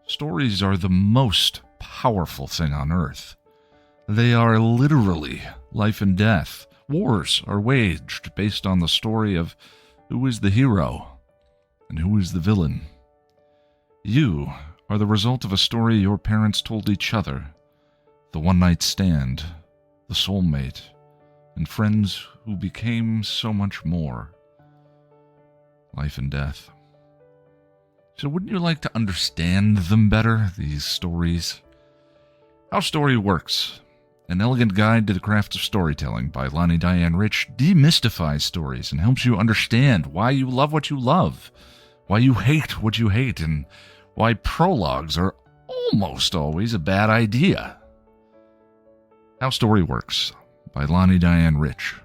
Stories are the most powerful thing on earth. They are literally life and death. Wars are waged based on the story of who is the hero and who is the villain. You are the result of a story your parents told each other, the one-night stand, the soulmate, and friends who became so much more. Life and death. So wouldn't you like to understand them better, these stories? How Story Works, an elegant guide to the craft of storytelling by Lani Diane Rich, demystifies stories and helps you understand why you love what you love, why you hate what you hate, and why prologues are almost always a bad idea. How Story Works by Lani Diane Rich.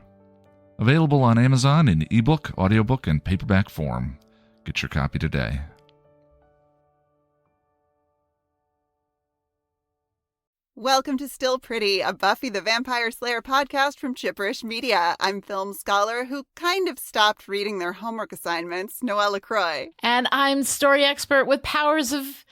Available on Amazon in ebook, audiobook, and paperback form. Get your copy today. Welcome to Still Pretty, a Buffy the Vampire Slayer podcast from Chipperish Media. I'm film scholar who kind of stopped reading their homework assignments, Noelle LaCroix. And I'm story expert with powers of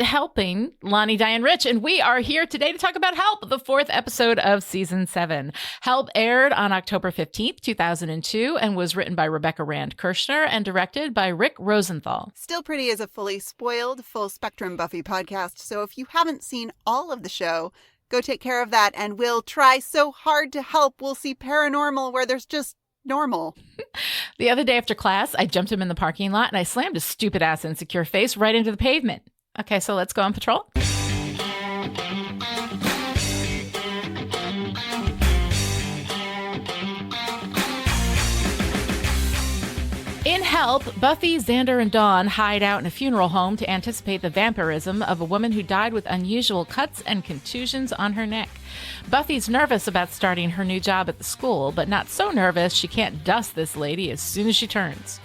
helping, Lani Diane Rich, and we are here today to talk about Help, the 4th episode of season 7. Help aired on October 15th, 2002, and was written by Rebecca Rand Kirshner and directed by Rick Rosenthal. Still Pretty is a fully spoiled, full-spectrum Buffy podcast, so if you haven't seen all of the show, go take care of that, and we'll try so hard to help we'll see paranormal where there's just normal. The other day after class, I jumped him in the parking lot, and I slammed his stupid ass insecure face right into the pavement. Okay, so let's go on patrol. In Help, Buffy, Xander, and Dawn hide out in a funeral home to anticipate the vampirism of a woman who died with unusual cuts and contusions on her neck. Buffy's nervous about starting her new job at the school, but not so nervous she can't dust this lady as soon as she turns.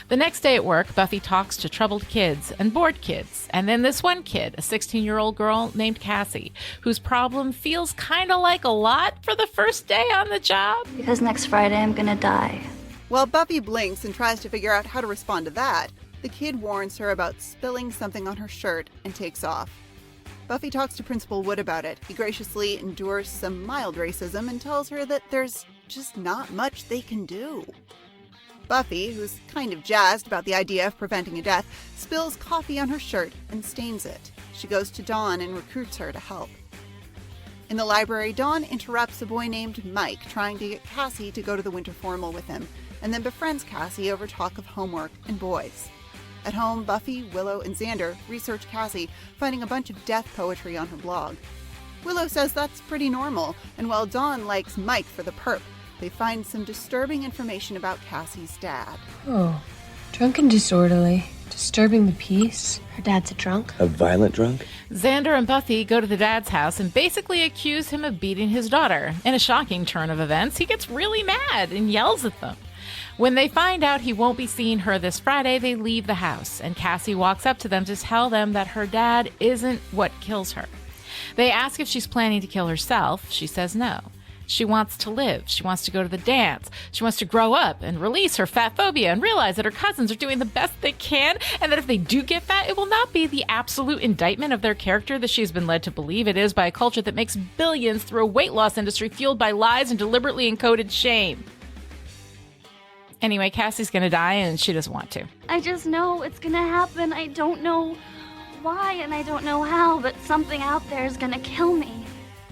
The next day at work, Buffy talks to troubled kids and bored kids, and then this one kid, a 16-year-old girl named Cassie, whose problem feels kind of like a lot for the first day on the job. Because next Friday I'm gonna die. While Buffy blinks and tries to figure out how to respond to that, the kid warns her about spilling something on her shirt and takes off. Buffy talks to Principal Wood about it. He graciously endures some mild racism and tells her that there's just not much they can do. Buffy, who's kind of jazzed about the idea of preventing a death, spills coffee on her shirt and stains it. She goes to Dawn and recruits her to help. In the library, Dawn interrupts a boy named Mike trying to get Cassie to go to the winter formal with him, and then befriends Cassie over talk of homework and boys. At home, Buffy, Willow, and Xander research Cassie, finding a bunch of death poetry on her blog. Willow says that's pretty normal, and while Dawn likes Mike for the perp, they find some disturbing information about Cassie's dad. Oh, drunk and disorderly, disturbing the peace. Her dad's a drunk. A violent drunk? Xander and Buffy go to the dad's house and basically accuse him of beating his daughter. In a shocking turn of events, he gets really mad and yells at them. When they find out he won't be seeing her this Friday, they leave the house, and Cassie walks up to them to tell them that her dad isn't what kills her. They ask if she's planning to kill herself. She says no. She wants to live. She wants to go to the dance. She wants to grow up and release her fat phobia and realize that her cousins are doing the best they can, and that if they do get fat, it will not be the absolute indictment of their character that she's been led to believe it is by a culture that makes billions through a weight loss industry fueled by lies and deliberately encoded shame. Anyway, Cassie's gonna die, and she doesn't want to. I just know it's gonna happen. I don't know why and I don't know how, but something out there is gonna kill me.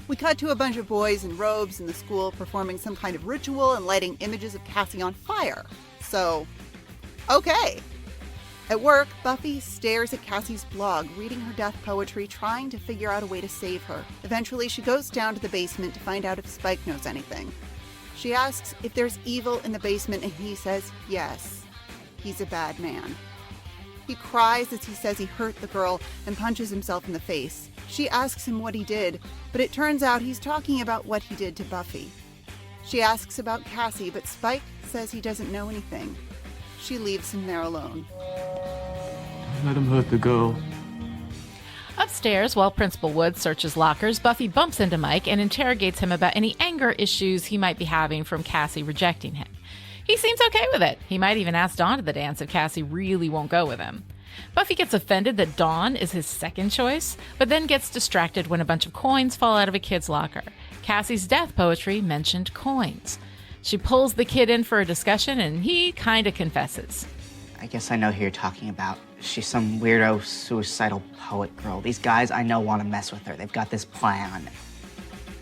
We cut to a bunch of boys in robes in the school performing some kind of ritual and lighting images of Cassie on fire. So, okay. At work, Buffy stares at Cassie's blog, reading her death poetry, trying to figure out a way to save her. Eventually, she goes down to the basement to find out if Spike knows anything. She asks if there's evil in the basement, and he says yes. He's a bad man. He cries as he says he hurt the girl and punches himself in the face. She asks him what he did, but it turns out he's talking about what he did to Buffy. She asks about Cassie, but Spike says he doesn't know anything. She leaves him there alone. Let him hurt the girl. Upstairs, while Principal Wood searches lockers, Buffy bumps into Mike and interrogates him about any anger issues he might be having from Cassie rejecting him. He seems okay with it. He might even ask Dawn to the dance if Cassie really won't go with him. Buffy gets offended that Dawn is his second choice, but then gets distracted when a bunch of coins fall out of a kid's locker. Cassie's death poetry mentioned coins. She pulls the kid in for a discussion, and he kind of confesses. I guess I know who you're talking about. She's some weirdo, suicidal poet girl. These guys I know want to mess with her. They've got this plan.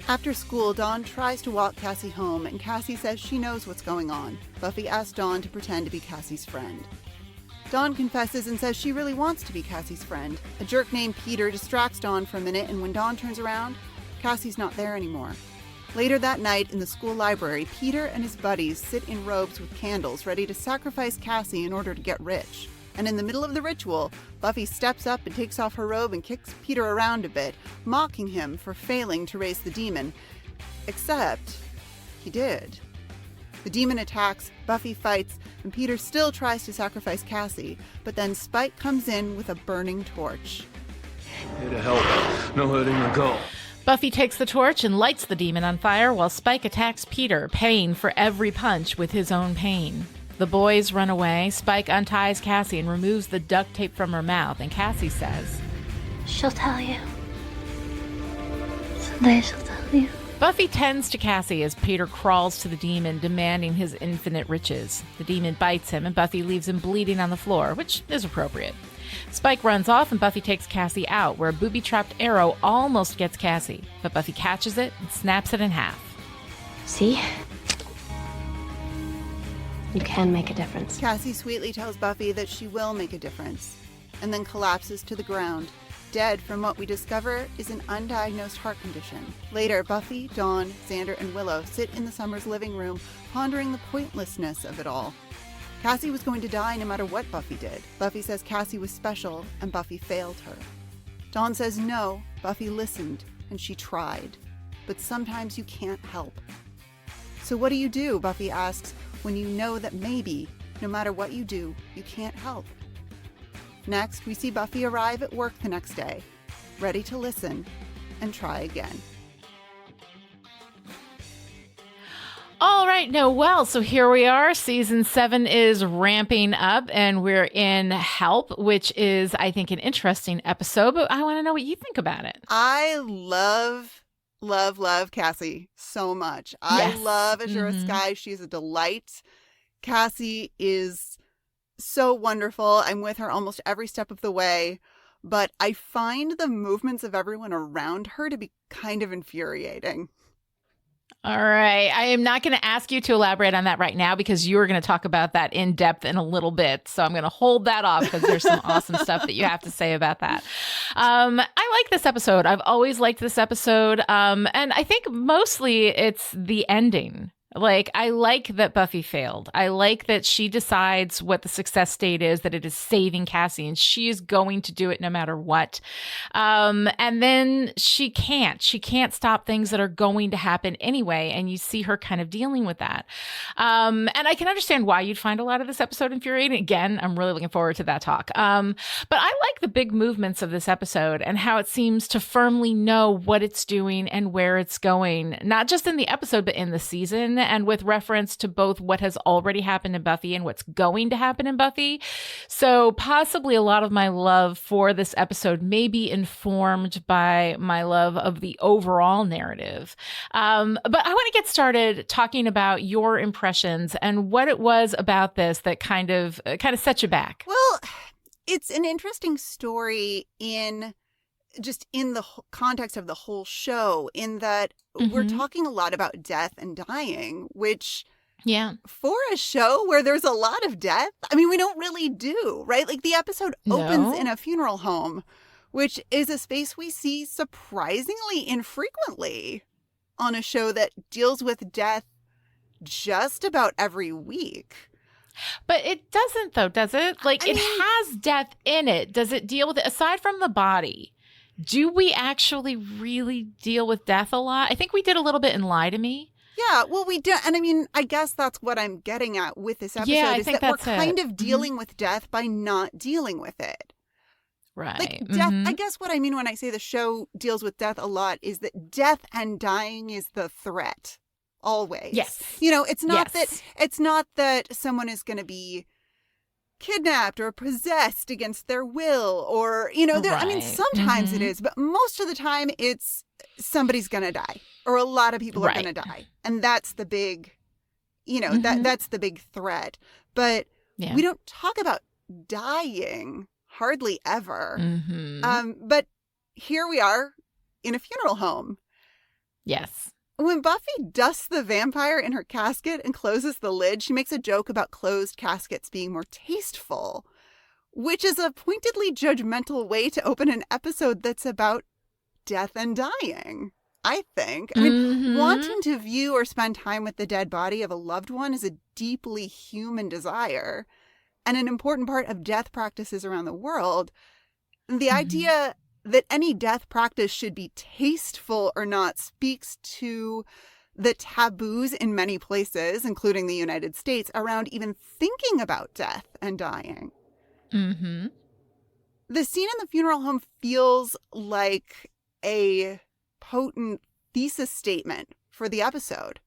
After school, Dawn tries to walk Cassie home, and Cassie says she knows what's going on. Buffy asks Dawn to pretend to be Cassie's friend. Dawn confesses and says she really wants to be Cassie's friend. A jerk named Peter distracts Dawn for a minute, and when Dawn turns around, Cassie's not there anymore. Later that night, in the school library, Peter and his buddies sit in robes with candles, ready to sacrifice Cassie in order to get rich. And in the middle of the ritual, Buffy steps up and takes off her robe and kicks Peter around a bit, mocking him for failing to raise the demon. Except, he did. The demon attacks, Buffy fights, and Peter still tries to sacrifice Cassie, but then Spike comes in with a burning torch. Here to help. No hurting or go. Buffy takes the torch and lights the demon on fire while Spike attacks Peter, paying for every punch with his own pain. The boys run away. Spike unties Cassie and removes the duct tape from her mouth, and Cassie says, She'll tell you. Someday she'll tell you. Buffy tends to Cassie as Peter crawls to the demon, demanding his infinite riches. The demon bites him, and Buffy leaves him bleeding on the floor, which is appropriate. Spike runs off, and Buffy takes Cassie out, where a booby-trapped arrow almost gets Cassie, but Buffy catches it and snaps it in half. See? You can make a difference. Cassie sweetly tells Buffy that she will make a difference, and then collapses to the ground. Dead, from what we discover, is an undiagnosed heart condition. Later, Buffy, Dawn, Xander, and Willow sit in the Summers' living room, pondering the pointlessness of it all. Cassie was going to die no matter what Buffy did. Buffy says Cassie was special, and Buffy failed her. Dawn says no, Buffy listened, and she tried. But sometimes you can't help. So what do? Buffy asks, when you know that maybe, no matter what you do, you can't help. Next, we see Buffy arrive at work the next day, ready to listen and try again. All right, Noelle, so here we are. Season 7 is ramping up, and we're in Help, which is, I think, an interesting episode, but I want to know what you think about it. I love Cassie so much. Yes. I love Azura Sky. She's a delight. Cassie is so wonderful. I'm with her almost every step of the way, but I find the movements of everyone around her to be kind of infuriating. All right. I am not going to ask you to elaborate on that right now because you are going to talk about that in depth in a little bit. So I'm going to hold that off because there's some awesome stuff that you have to say about that. I like this episode. I've always liked this episode. And I think mostly it's the ending. Like, I like that Buffy failed. I like that she decides what the success state is, that it is saving Cassie, and she is going to do it no matter what. And then she can't stop things that are going to happen anyway. And you see her kind of dealing with that. And I can understand why you'd find a lot of this episode infuriating. Again, I'm really looking forward to that talk. But I like the big movements of this episode and how it seems to firmly know what it's doing and where it's going, not just in the episode, but in the season. And with reference to both what has already happened in Buffy and what's going to happen in Buffy. So possibly a lot of my love for this episode may be informed by my love of the overall narrative. But I want to get started talking about your impressions and what it was about this that kind of set you back. Well, it's an interesting story in the context of the whole show, in that we're talking a lot about death and dying, which, for a show where there's a lot of death, I mean, we don't really do, right? Like, the episode opens in a funeral home, which is a space we see surprisingly infrequently on a show that deals with death just about every week. But it doesn't, though, does it? Like, it has death in it. Does it deal with it? Aside from the body, do we actually really deal with death a lot? I think we did a little bit in Lie to Me. Yeah, well, we do. And I mean, I guess that's what I'm getting at with this episode, is that we're kind of dealing with death by not dealing with it. Right. Like, death, I guess what I mean when I say the show deals with death a lot is that death and dying is the threat. Always. Yes. You know, it's not that someone is going to be kidnapped or possessed against their will, or, I mean, Right. sometimes it Mhm. is, but most of the time it's somebody's going to die or a lot of people are Right. going to die. And that's the big, Mhm. that's the big threat. But Yeah. we don't talk about dying hardly ever. But here we are in a funeral home. Yes. When Buffy dusts the vampire in her casket and closes the lid, she makes a joke about closed caskets being more tasteful, which is a pointedly judgmental way to open an episode that's about death and dying, I think. I mean, wanting to view or spend time with the dead body of a loved one is a deeply human desire and an important part of death practices around the world. The idea that any death practice should be tasteful or not speaks to the taboos in many places, including the United States, around even thinking about death and dying. The scene in the funeral home feels like a potent thesis statement for the episode.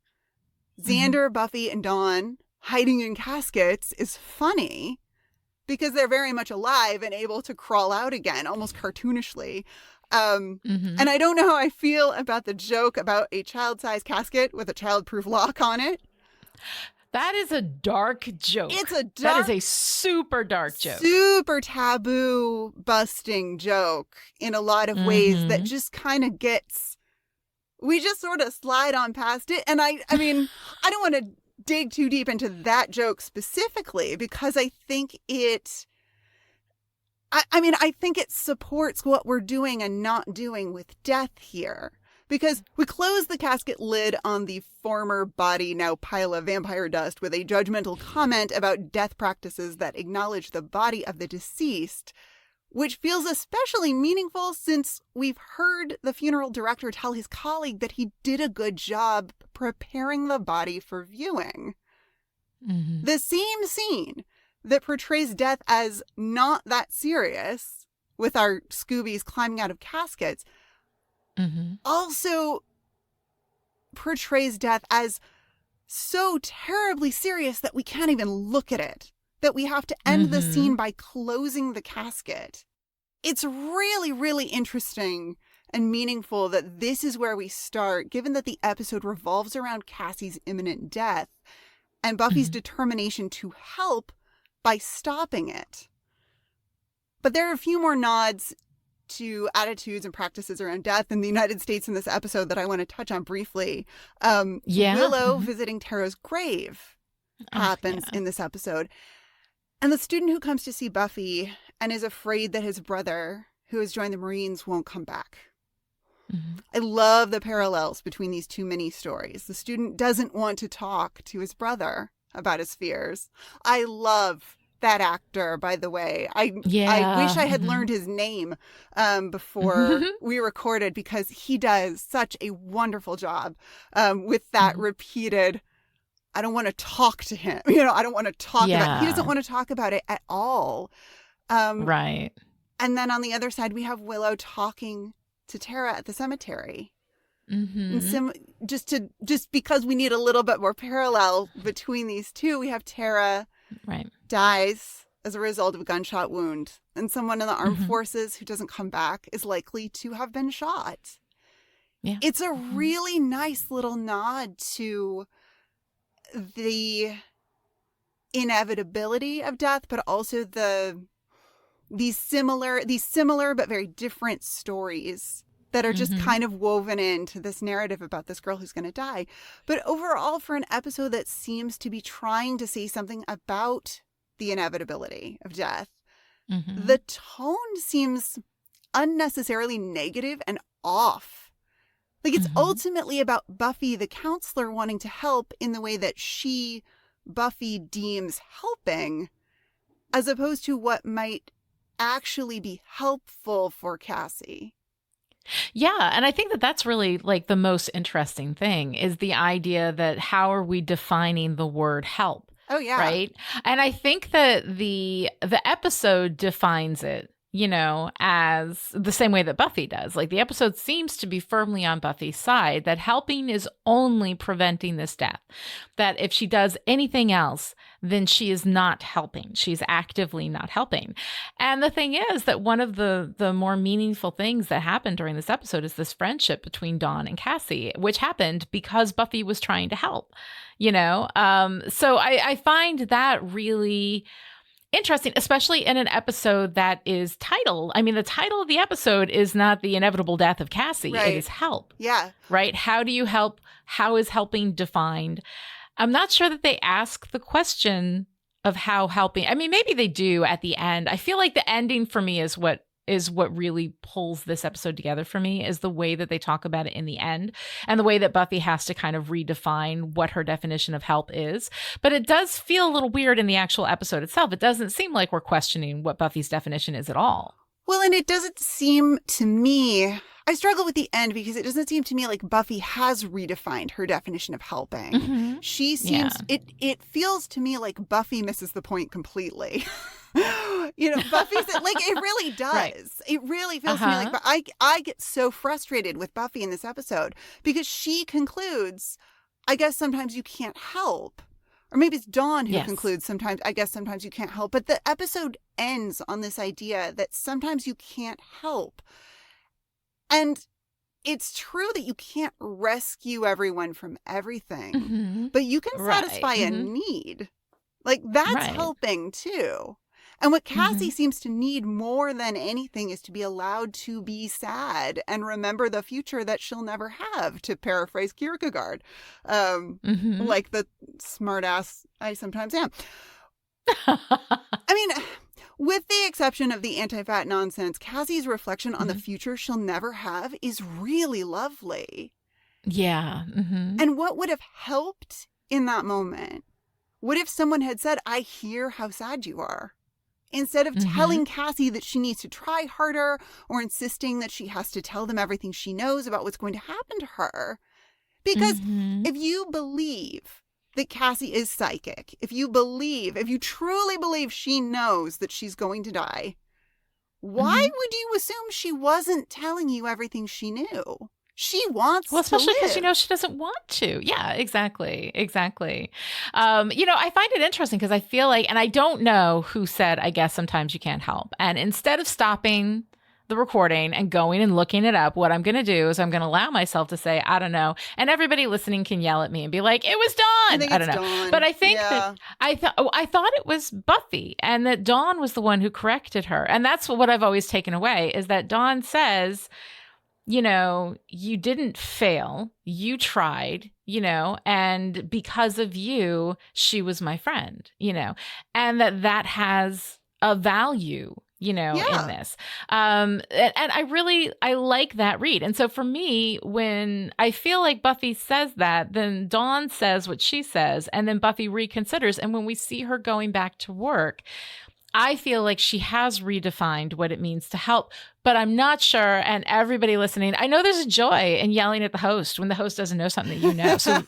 Xander, Buffy, and Dawn hiding in caskets is funny because they're very much alive and able to crawl out again, almost cartoonishly. And I don't know how I feel about the joke about a child-sized casket with a child-proof lock on it. That is a dark joke. That is a super dark joke. Super taboo busting joke in a lot of ways that just kind of we just sort of slide on past it. And I mean, I don't want to dig too deep into that joke specifically because I think I think it supports what we're doing and not doing with death here. Because we close the casket lid on the former body, now pile of vampire dust, with a judgmental comment about death practices that acknowledge the body of the deceased, which feels especially meaningful since we've heard the funeral director tell his colleague that he did a good job preparing the body for viewing. The same scene that portrays death as not that serious, with our Scoobies climbing out of caskets, also portrays death as so terribly serious that we can't even look at it, that we have to end the scene by closing the casket. It's really, really interesting and meaningful that this is where we start, given that the episode revolves around Cassie's imminent death and Buffy's determination to help by stopping it. But there are a few more nods to attitudes and practices around death in the United States in this episode that I want to touch on briefly. Willow visiting Tara's grave happens in this episode. And the student who comes to see Buffy and is afraid that his brother, who has joined the Marines, won't come back. I love the parallels between these two mini stories. The student doesn't want to talk to his brother about his fears. I love that actor, by the way. I wish I had learned his name before we recorded, because he does such a wonderful job with that repeated, I don't want to talk to him. I don't want to talk about it. He doesn't want to talk about it at all. Right. And then on the other side, we have Willow talking to Tara at the cemetery. And just because we need a little bit more parallel between these two, we have Tara dies as a result of a gunshot wound, and someone in the armed forces who doesn't come back is likely to have been shot. Yeah. It's a really nice little nod to the inevitability of death, but also these similar but very different stories that are just kind of woven into this narrative about this girl who's going to die. But overall, for an episode that seems to be trying to say something about the inevitability of death, the tone seems unnecessarily negative and off. Like, it's ultimately about Buffy, the counselor, wanting to help in the way that Buffy, deems helping, as opposed to what might actually be helpful for Cassie. Yeah, and I think that that's really like the most interesting thing is the idea that how are we defining the word help? Oh yeah. Right? And I think that the episode defines it as the same way that Buffy does. Like the episode seems to be firmly on Buffy's side, that helping is only preventing this death. That if she does anything else, then she is not helping. She's actively not helping. And the thing is that one of the more meaningful things that happened during this episode is this friendship between Dawn and Cassie, which happened because Buffy was trying to help, So I find that really interesting, especially in an episode that is titled. I mean, the title of the episode is not the inevitable death of Cassie. Right. It is help. Yeah. Right. How do you help? How is helping defined? I'm not sure that they ask the question of how helping. I mean, maybe they do at the end. I feel like the ending for me is what really pulls this episode together for me, is the way that they talk about it in the end and the way that Buffy has to kind of redefine what her definition of help is. But it does feel a little weird in the actual episode itself. It doesn't seem like we're questioning what Buffy's definition is at all. Well, and it doesn't seem to me, I struggle with the end because it doesn't seem to me like Buffy has redefined her definition of helping. Mm-hmm. She seems, it feels to me like Buffy misses the point completely. Buffy's like, it really does. Right. It really feels to me like, but I get so frustrated with Buffy in this episode because she concludes, I guess sometimes you can't help. Or maybe it's Dawn who concludes sometimes you can't help. But the episode ends on this idea that sometimes you can't help. And it's true that you can't rescue everyone from everything, but you can satisfy a need. Like that's helping too. And what Cassie seems to need more than anything is to be allowed to be sad and remember the future that she'll never have, to paraphrase Kierkegaard, like the smartass I sometimes am. I mean, with the exception of the anti-fat nonsense, Cassie's reflection on the future she'll never have is really lovely. Yeah. And what would have helped in that moment? What if someone had said, I hear how sad you are? Instead of telling Cassie that she needs to try harder or insisting that she has to tell them everything she knows about what's going to happen to her. Because if you believe that Cassie is psychic, if you truly believe she knows that she's going to die, why would you assume she wasn't telling you everything she knew? She wants to live. Well, especially because, she doesn't want to. Yeah, exactly. I find it interesting because I feel like, and I don't know who said, I guess sometimes you can't help. And instead of stopping the recording and going and looking it up, what I'm going to do is I'm going to allow myself to say, I don't know. And everybody listening can yell at me and be like, it was Dawn. I don't know. Dawn. But I think that I thought it was Buffy, and that Dawn was the one who corrected her. And that's what I've always taken away, is that Dawn says, you didn't fail, you tried, and because of you, she was my friend, and that has a value, in this. And I like that read. And so for me, when I feel like Buffy says that, then Dawn says what she says, and then Buffy reconsiders. And when we see her going back to work, I feel like she has redefined what it means to help, but I'm not sure. And everybody listening, I know there's a joy in yelling at the host when the host doesn't know something that you know. So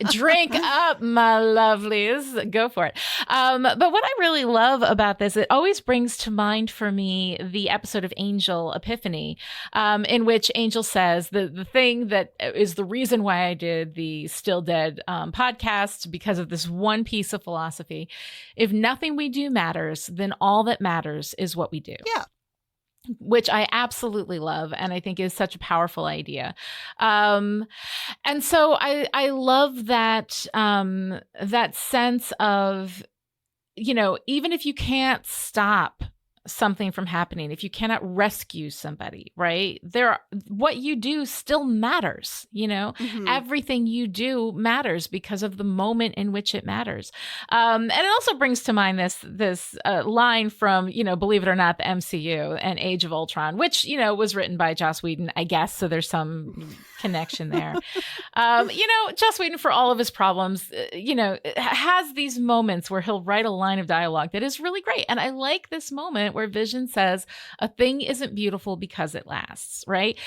drink up, my lovelies. Go for it. But what I really love about this, it always brings to mind for me the episode of Angel Epiphany, in which Angel says the thing that is the reason why I did the Still Dead podcast, because of this one piece of philosophy. If nothing we do matters, then all that matters is what we do. Yeah. Which I absolutely love, and I think is such a powerful idea. And so I love that, that sense of, even if you can't stop something from happening, if you cannot rescue somebody, right? What you do still matters, everything you do matters because of the moment in which it matters. And it also brings to mind this line from, believe it or not, the MCU and Age of Ultron, which, was written by Joss Whedon, I guess. So there's some connection there. Joss Whedon, for all of his problems, has these moments where he'll write a line of dialogue that is really great. And I like this moment where Vision says, a thing isn't beautiful because it lasts, right?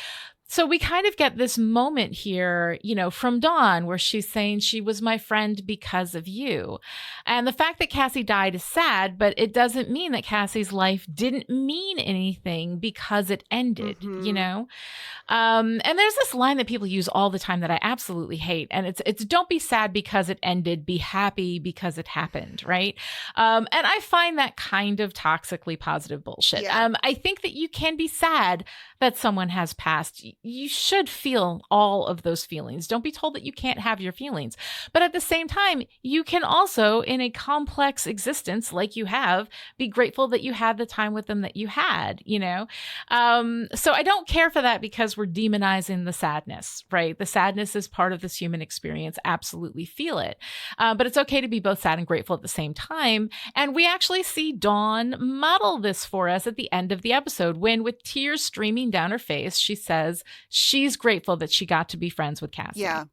So we kind of get this moment here, from Dawn where she's saying she was my friend because of you. And the fact that Cassie died is sad, but it doesn't mean that Cassie's life didn't mean anything because it ended, And there's this line that people use all the time that I absolutely hate. And it's don't be sad because it ended, be happy because it happened, right? And I find that kind of toxically positive bullshit. Yeah. I think that you can be sad that someone has passed. You should feel all of those feelings. Don't be told that you can't have your feelings. But at the same time, you can also, in a complex existence like you have, be grateful that you had the time with them that you had, So I don't care for that because we're demonizing the sadness, right? The sadness is part of this human experience. Absolutely feel it. But it's okay to be both sad and grateful at the same time. And we actually see Dawn model this for us at the end of the episode when, with tears streaming down her face, she says she's grateful that she got to be friends with Cassie. Yeah.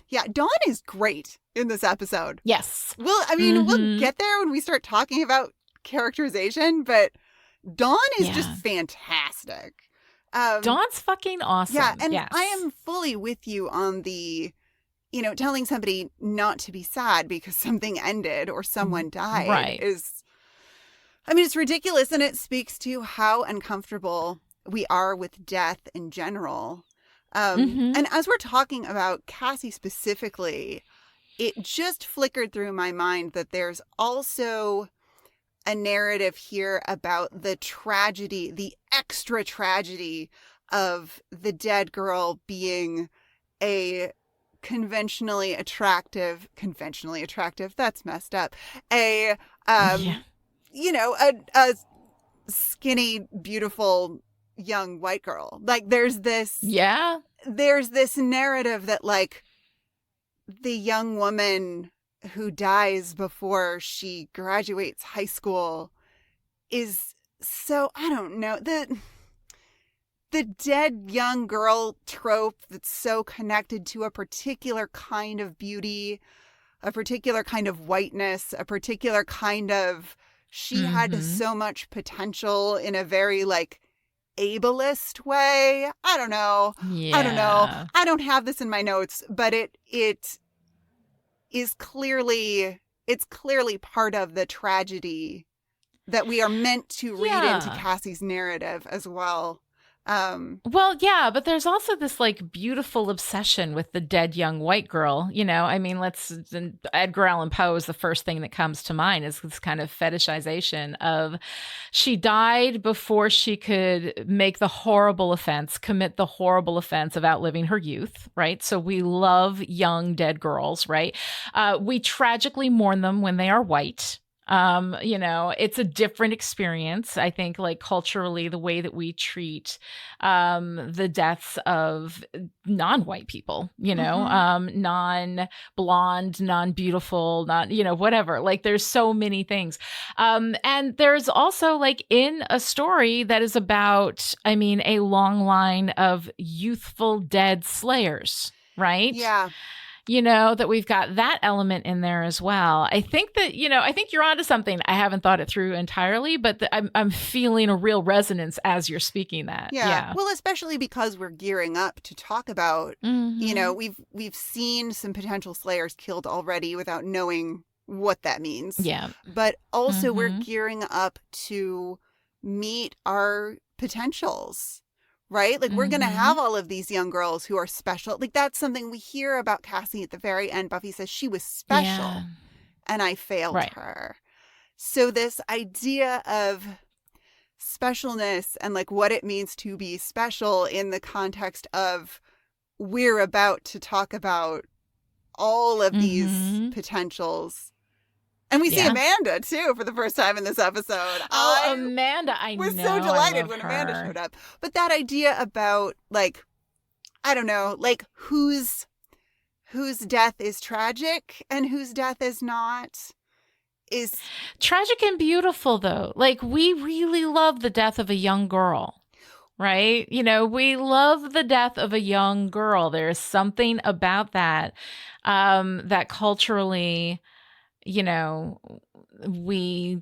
Yeah, Dawn is great in this episode. Yes. We'll get there when we start talking about characterization, but Dawn is just fantastic. Dawn's fucking awesome. Yeah, and yes. I am fully with you on the, telling somebody not to be sad because something ended or someone died is, it's ridiculous, and it speaks to how uncomfortable we are with death in general. And as we're talking about Cassie specifically, it just flickered through my mind that there's also a narrative here about the tragedy, the extra tragedy of the dead girl being a conventionally attractive, that's messed up, a skinny, beautiful young white girl. Like there's this narrative that like the young woman who dies before she graduates high school is so, I don't know, the dead young girl trope that's so connected to a particular kind of beauty, a particular kind of whiteness, a particular kind of, she had so much potential in a very like ableist way. I don't know. I don't have this in my notes, but it is clearly part of the tragedy that we are meant to read into Cassie's narrative as well. But there's also this like beautiful obsession with the dead young white girl. Edgar Allan Poe is the first thing that comes to mind, is this kind of fetishization of she died before she could commit the horrible offense of outliving her youth, right? So we love young dead girls, right? We tragically mourn them when they are white. It's a different experience. I think like culturally, the way that we treat the deaths of non-white people, non-blonde, non-beautiful, whatever. Like there's so many things. And there's also like in a story that is about, a long line of youthful dead slayers, right? Yeah. That we've got that element in there as well. I think that, I think you're onto something. I haven't thought it through entirely, but I'm feeling a real resonance as you're speaking that. Yeah. Well, especially because we're gearing up to talk about, we've seen some potential slayers killed already without knowing what that means. Yeah. But also we're gearing up to meet our potentials. Right? Like we're going to have all of these young girls who are special. Like that's something we hear about Cassie at the very end. Buffy says she was special and I failed her. So this idea of specialness and like what it means to be special in the context of we're about to talk about all of these potentials. And we see Amanda, too, for the first time in this episode. Amanda, I was so delighted when Amanda showed up. But that idea about, like, I don't know, like, whose death is tragic and whose death is not is... Tragic and beautiful, though. Like, we really love the death of a young girl. Right? We love the death of a young girl. There's something about that that culturally... we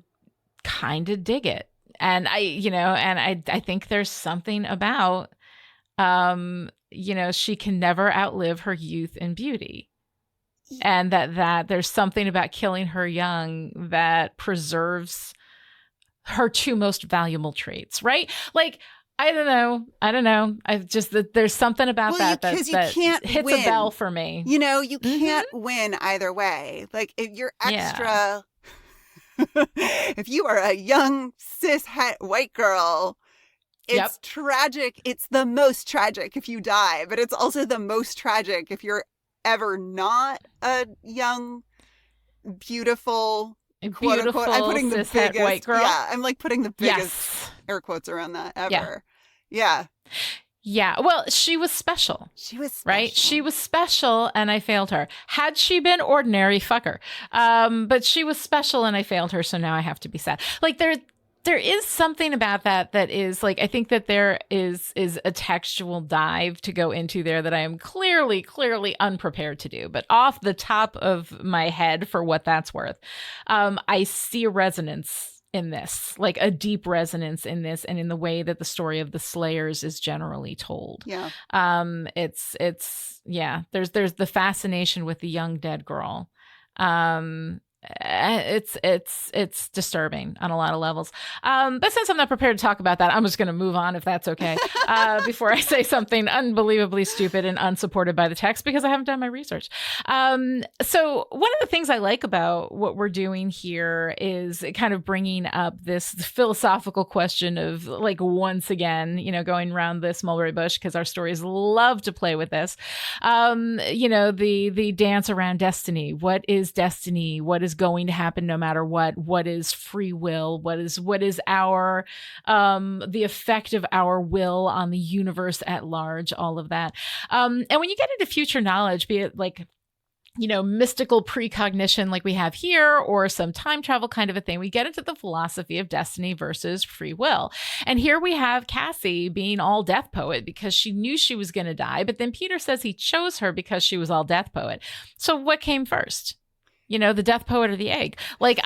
kind of dig it. And I think there's something about she can never outlive her youth and beauty. And that there's something about killing her young that preserves her two most valuable traits, right? Like, I don't know. There's something about that can't hits win. a bell for me. You can't win either way. Like, if you're extra, if you are a young cis white girl, it's tragic. It's the most tragic if you die, but it's also the most tragic if you're ever not a young, beautiful, quote unquote. I'm putting the biggest white girl. Yeah, I'm like putting the biggest air quotes around that ever. Yeah. Well, she was special. Right? She was special, and I failed her. Had she been ordinary, fuck her. But she was special, and I failed her, so now I have to be sad. Like, there is something about that is like, I think that there is a textual dive to go into there that I am clearly unprepared to do. But off the top of my head, for what that's worth, I see a resonance in this, like a deep resonance in this, and in the way that the story of the Slayers is generally told. Yeah. It's there's the fascination with the young dead girl. It's disturbing on a lot of levels. But since I'm not prepared to talk about that, I'm just going to move on, if that's okay, before I say something unbelievably stupid and unsupported by the text, because I haven't done my research. So one of the things I like about what we're doing here is kind of bringing up this philosophical question of, like, once again, going around this mulberry bush, because our stories love to play with this. The dance around destiny. What is destiny? What is going to happen no matter what is free will, what is our the effect of our will on the universe at large, all of that. And when you get into future knowledge, be it like mystical precognition like we have here, or some time travel kind of a thing, we get into the philosophy of destiny versus free will. And here we have Cassie being all death poet because she knew she was going to die, but then Peter says he chose her because she was all death poet. So what came first? The death poet or the egg? Like,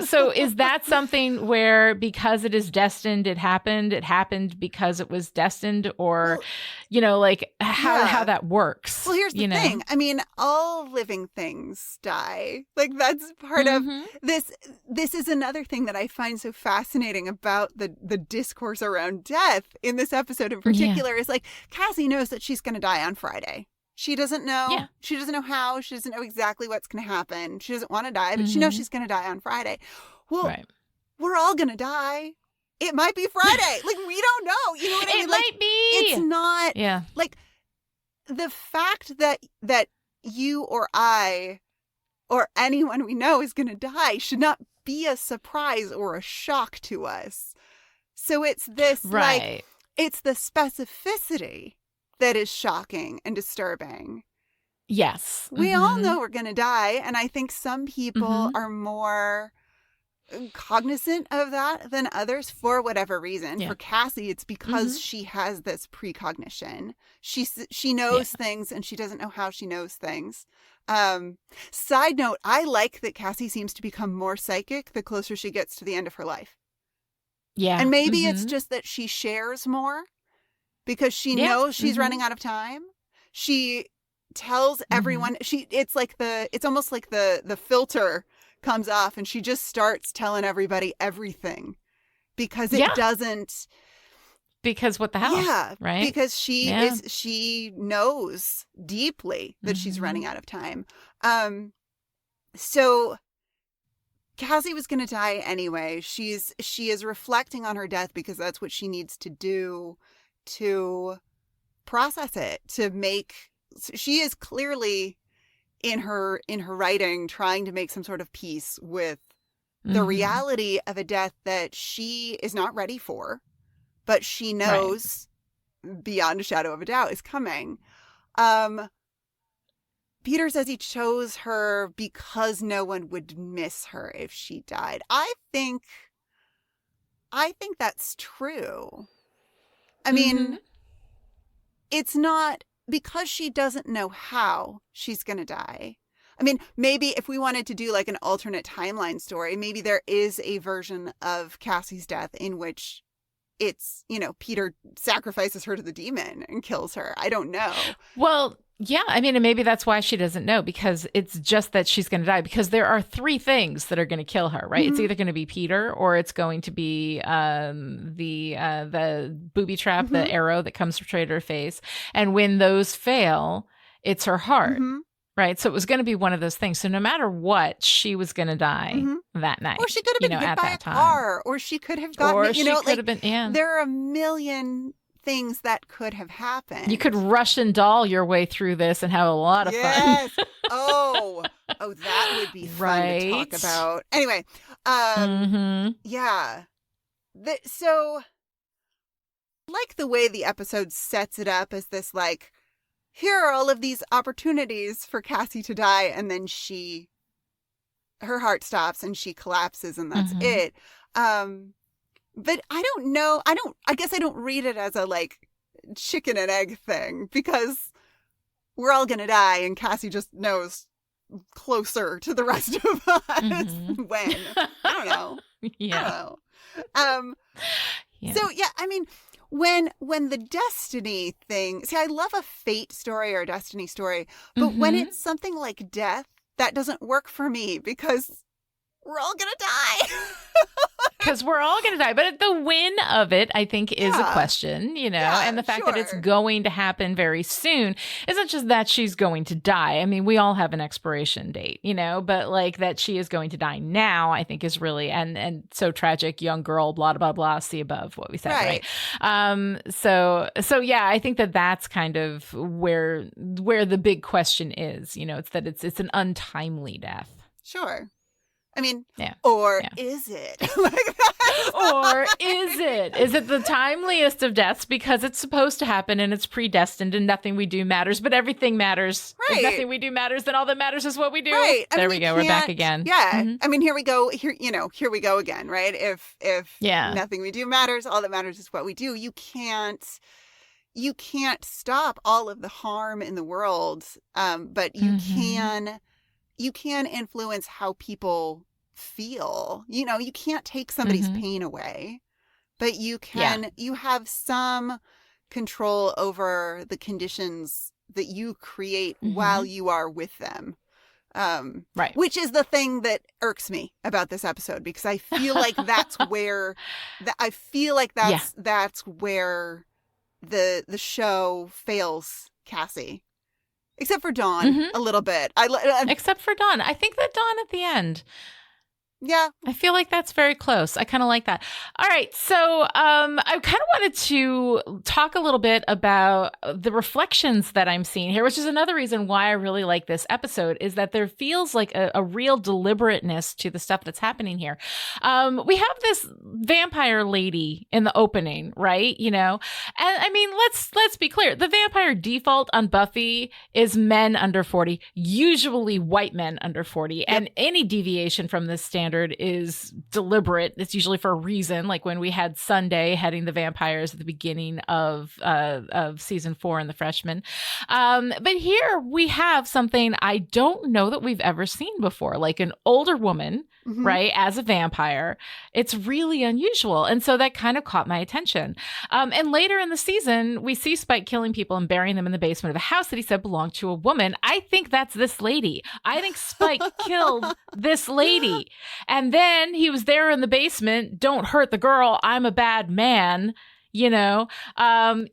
so is that something where, because it is destined, it happened because it was destined, or, how that works? Well, here's the thing. I mean, all living things die. Like, that's part of this. This is another thing that I find so fascinating about the discourse around death in this episode in particular, is like, Cassie knows that she's going to die on Friday. She doesn't know. Yeah. She doesn't know how. She doesn't know exactly what's going to happen. She doesn't want to die, but she knows she's going to die on Friday. Well, we're all going to die. It might be Friday. Like, we don't know. You know what I mean? It might be. It's not. Yeah. Like, the fact that you or I or anyone we know is going to die should not be a surprise or a shock to us. So it's this, like, it's the specificity that is shocking and disturbing. Yes. We all know we're going to die. And I think some people are more cognizant of that than others for whatever reason. Yeah. For Cassie, it's because she has this precognition. She knows things, and she doesn't know how she knows things. Side note, I like that Cassie seems to become more psychic the closer she gets to the end of her life. Yeah. And maybe it's just that she shares more. Because she knows she's running out of time. She tells everyone, it's almost like the filter comes off, and she just starts telling everybody everything, because it doesn't. Because what the hell? Yeah. Right. Because she knows deeply that she's running out of time. So Cassie was going to die anyway. She is reflecting on her death because that's what she needs to do to process it, she is clearly in her writing trying to make some sort of peace with the reality of a death that she is not ready for, but she knows beyond a shadow of a doubt is coming. Peter says he chose her because no one would miss her if she died. I think that's true. I mean, it's not because she doesn't know how she's going to die. I mean, maybe if we wanted to do like an alternate timeline story, maybe there is a version of Cassie's death in which it's, Peter sacrifices her to the demon and kills her. I don't know. Well, yeah, I mean, and maybe that's why she doesn't know, because it's just that she's going to die, because there are 3 things that are going to kill her, right? It's either going to be Peter, or it's going to be the booby trap, the arrow that comes straight at her face. And when those fail, it's her heart, right? So it was going to be one of those things. So no matter what, she was going to die that night. Or she could have been hit by a car, or she could have gotten, or she could have been, there are a million things that could have happened. You could Russian doll your way through this and have a lot of fun. Oh, that would be fun to talk about. Anyway, yeah. So, like the way the episode sets it up as this, like, here are all of these opportunities for Cassie to die, and then her heart stops and she collapses, and that's it. But I don't know. I guess I don't read it as a, like, chicken and egg thing, because we're all going to die and Cassie just knows closer to the rest of us when. I don't know. Yeah. I don't know. So, yeah, I mean, when the destiny thing, see, I love a fate story or a destiny story, but when it's something like death, that doesn't work for me, because we're all going to die. Because we're all going to die. But the win of it, I think, is a question, and the fact that it's going to happen very soon isn't just that she's going to die. I mean, we all have an expiration date, but like that she is going to die now, I think is really, and so tragic, young girl, blah, blah, blah, see above what we said, right? So yeah, I think that that's kind of where the big question is, it's that it's an untimely death. Sure. I mean, or is it? Or is it? Is it the timeliest of deaths because it's supposed to happen and it's predestined and nothing we do matters, but everything matters. Right. If nothing we do matters, then all that matters is what we do. Right. There we go. We're back again. Yeah. I mean, here we go. Here we go again, right? If nothing we do matters, all that matters is what we do. You can't stop all of the harm in the world, but you can influence how people feel. You can't take somebody's pain away, but you can, you have some control over the conditions that you create while you are with them. Right. Which is the thing that irks me about this episode, because I feel like that's where, that's where the show fails Cassie. Except for Dawn, a little bit. Except for Dawn. I think that Dawn at the end. Yeah. I feel like that's very close. I kind of like that. All right. So I kind of wanted to talk a little bit about the reflections that I'm seeing here, which is another reason why I really like this episode, is that there feels like a real deliberateness to the stuff that's happening here. We have this vampire lady in the opening, right? And I mean, let's be clear. The vampire default on Buffy is men under 40, usually white men under 40. And any deviation from this standard is deliberate. It's usually for a reason, like when we had Sunday heading the vampires at the beginning of season 4 in The Freshman. But here we have something I don't know that we've ever seen before, like an older woman, right, as a vampire. It's really unusual. And so that kind of caught my attention. And later in the season, we see Spike killing people and burying them in the basement of a house that he said belonged to a woman. I think that's this lady. I think Spike killed this lady. And then he was there in the basement. Don't hurt the girl. I'm a bad man. Ooh, I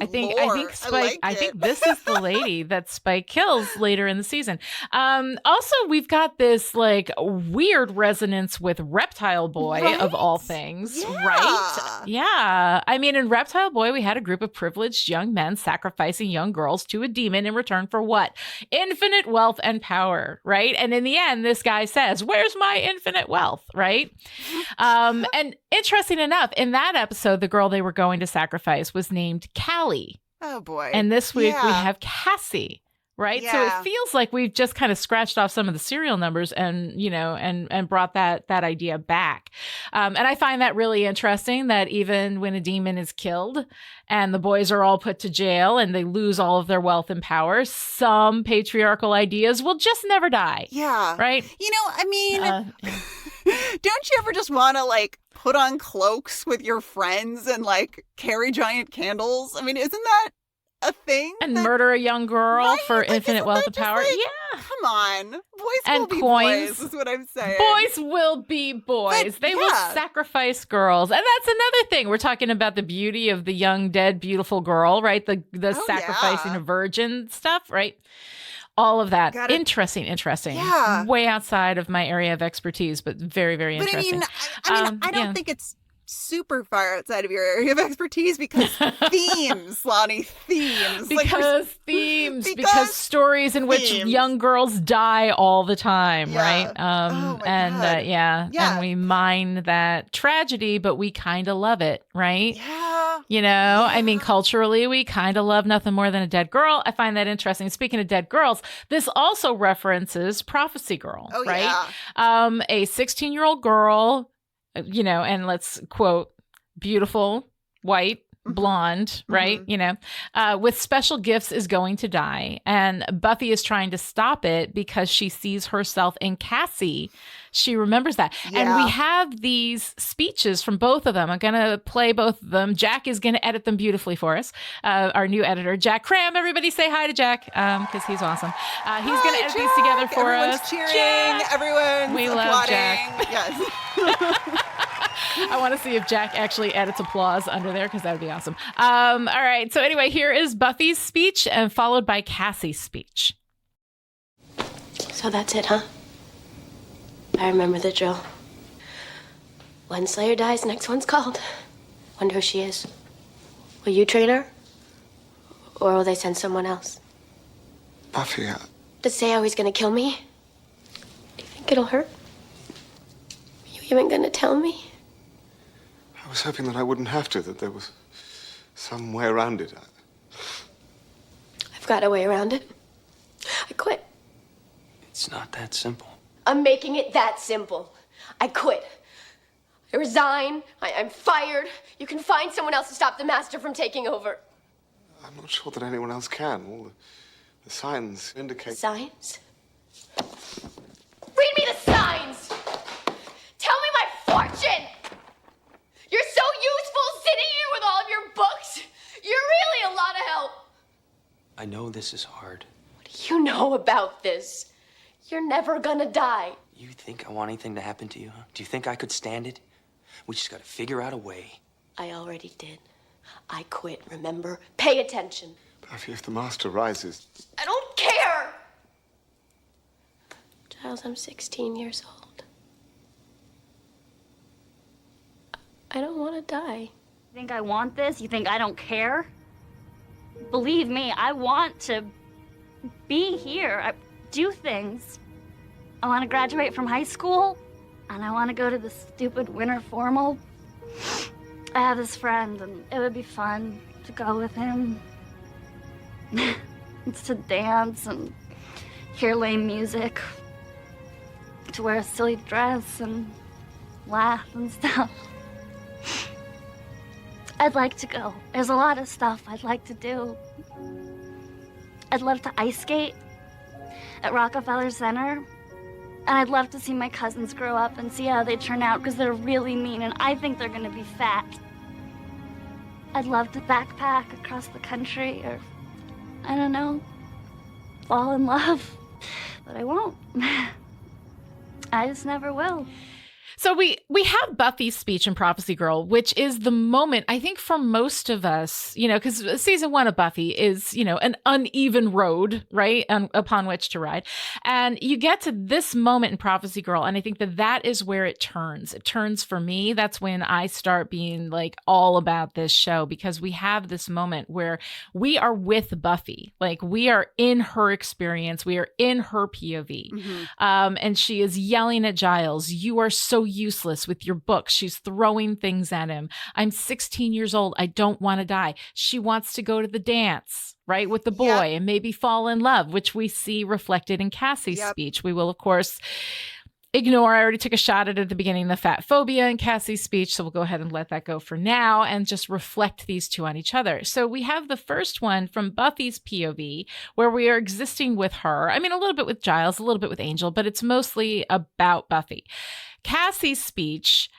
think Spike, I think this is the lady that Spike kills later in the season. Also, we've got this like weird resonance with Reptile Boy of all things, right? Yeah. I mean, in Reptile Boy, we had a group of privileged young men sacrificing young girls to a demon in return for what? Infinite wealth and power, right? And in the end, this guy says, "Where's my infinite wealth?" Right? And interesting enough, in that episode, the girl they were going to sacrifice was named Callie. Oh boy. And this week we have Cassie, right? So it feels like we've just kind of scratched off some of the serial numbers and, and brought that idea back. And I find that really interesting, that even when a demon is killed and the boys are all put to jail and they lose all of their wealth and power, some patriarchal ideas will just never die. Yeah. Right? I mean, Don't you ever just want to, like, put on cloaks with your friends and, like, carry giant candles? I mean, isn't that a thing? And murder a young girl for Like, infinite wealth and power? like, Yeah. Come on. Boys And will be coins. boys, is what I'm saying. Boys will be boys. But, they will yeah. sacrifice girls. And that's another thing. We're talking about the beauty of the young, dead, beautiful girl, right? The Oh, sacrificing yeah. a virgin stuff, right? All of that. Gotta- Interesting. Yeah. Way outside of my area of expertise, but very, very But interesting. I mean, I don't yeah. think it's super far outside of your area of expertise because themes, Lani, themes. Because themes, because stories in which themes. young girls die all the time, Yeah. right? Oh my and God. yeah, Yeah. and we mine that tragedy, but we kind of love it, right? Yeah. You know, I mean, culturally, we kind of love nothing more than a dead girl. I find that interesting. Speaking of dead girls, this also references Prophecy Girl, Oh, right? yeah. A 16-year-old girl, you know, and let's quote, beautiful, white, blonde, right? You know, with special gifts is going to die. And Buffy is trying to stop it because she sees herself in Cassie. She remembers that. Yeah. And we have these speeches from both of them. I'm going to play both of them. Jack is going to edit them beautifully for us. Our new editor, Jack Cram. Everybody say hi to Jack because he's awesome. He's going to edit these together for Everyone's us. cheering. Jack! Everyone's We love applauding. Jack. Yes. I want to see if Jack actually edits applause under there because that would be awesome. All right. So anyway, here is Buffy's speech and followed by Cassie's speech. So that's it, huh? I remember the drill. One Slayer dies, next one's called. Wonder who she is. Will you train her? Or will they send someone else? Buffy, To say how he's gonna kill me? Do you think it'll hurt? You even gonna tell me? I was hoping that I wouldn't have to, that there was some way around it. I've got a way around it. I quit. It's not that simple. I'm making it that simple. I quit. I resign. I'm fired. You can find someone else to stop the master from taking over. I'm not sure that anyone else can. All the signs indicate... Signs? Read me the signs! Tell me my fortune! You're so useful sitting here with all of your books. You're really a lot of help. I know this is hard. What do you know about this? You're never gonna die. You think I want anything to happen to you, huh? Do you think I could stand it? We just gotta figure out a way. I already did. I quit, remember? Pay attention. Buffy, if the master rises... I don't care! Giles, I'm 16 years old. I don't want to die. You think I want this? You think I don't care? Believe me, I want to be here. I do things. I want to graduate from high school, and I want to go to the stupid winter formal. I have this friend, and it would be fun to go with him. It's to dance and hear lame music, to wear a silly dress and laugh and stuff. I'd like to go. There's a lot of stuff I'd like to do. I'd love to ice skate at Rockefeller Center. And I'd love to see my cousins grow up and see how they turn out, because they're really mean and I think they're gonna be fat. I'd love to backpack across the country, or, I don't know, fall in love. But I won't. I just never will. So we have Buffy's speech in Prophecy Girl, which is the moment, I think, for most of us, you know, because season 1 of Buffy is, you know, an uneven road, right, upon which to ride. And you get to this moment in Prophecy Girl, and I think that is where it turns. It turns for me. That's when I start being like all about this show, because we have this moment where we are with Buffy. Like, we are in her experience. We are in her POV. And she is yelling at Giles, "You are so useless with your books." She's throwing things at him. "I'm 16 years old. I don't want to die." She wants to go to the dance, right, with the boy and maybe fall in love, which we see reflected in Cassie's speech. We will, of course, ignore. I already took a shot at it at the beginning, the fat phobia in Cassie's speech. So we'll go ahead and let that go for now and just reflect these two on each other. So we have the first one from Buffy's POV, where we are existing with her. I mean, a little bit with Giles, a little bit with Angel, but it's mostly about Buffy. Cassie's speech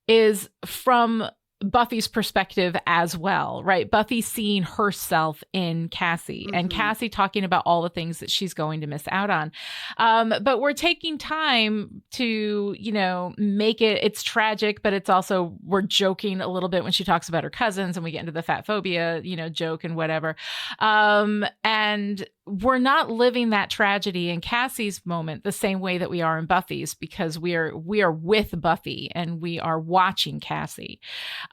is from Buffy's perspective as well, right? Buffy seeing herself in Cassie and Cassie talking about all the things that she's going to miss out on. But we're taking time to, make it's tragic, but it's also, we're joking a little bit when she talks about her cousins and we get into the fat phobia, joke and whatever. And we're not living that tragedy in Cassie's moment the same way that we are in Buffy's, because we are with Buffy and we are watching Cassie.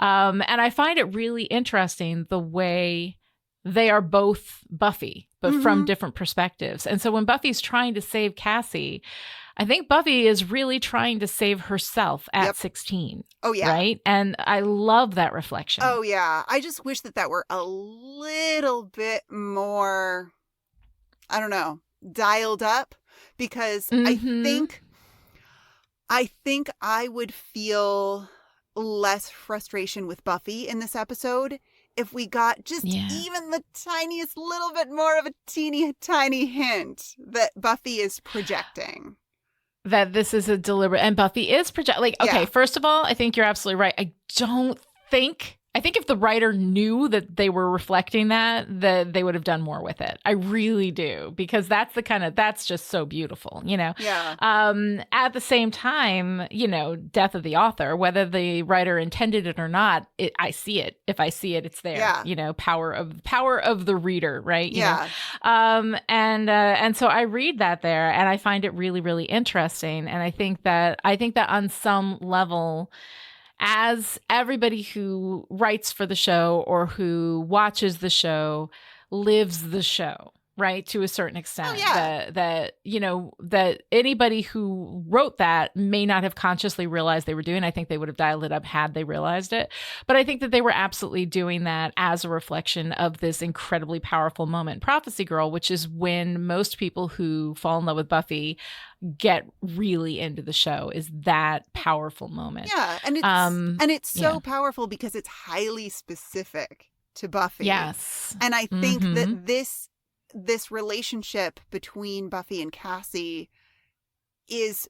And I find it really interesting the way they are both Buffy, but from different perspectives. And so when Buffy's trying to save Cassie, I think Buffy is really trying to save herself at 16. Oh, yeah. Right? And I love that reflection. Oh, yeah. I just wish that were a little bit more, I don't know, dialed up, because I think I would feel less frustration with Buffy in this episode if we got just even the tiniest little bit more of a teeny tiny hint that Buffy is projecting. That this is a deliberate, and Buffy is okay, first of all, I think you're absolutely right. I think if the writer knew that they were reflecting that they would have done more with it. I really do, because that's that's just so beautiful, Yeah. At the same time, death of the author, whether the writer intended it or not, I see it. If I see it, it's there. Yeah. Power of the reader, right? And so I read that there, and I find it really, really interesting. And I think that on some level, as everybody who writes for the show or who watches the show lives the show, right, to a certain extent, that anybody who wrote that may not have consciously realized they were doing. I think they would have dialed it up had they realized it. But I think that they were absolutely doing that as a reflection of this incredibly powerful moment in Prophecy Girl, which is when most people who fall in love with Buffy get really into the show, is that powerful moment. Yeah, and it's so powerful because it's highly specific to Buffy. Yes. And I think that this relationship between Buffy and Cassie is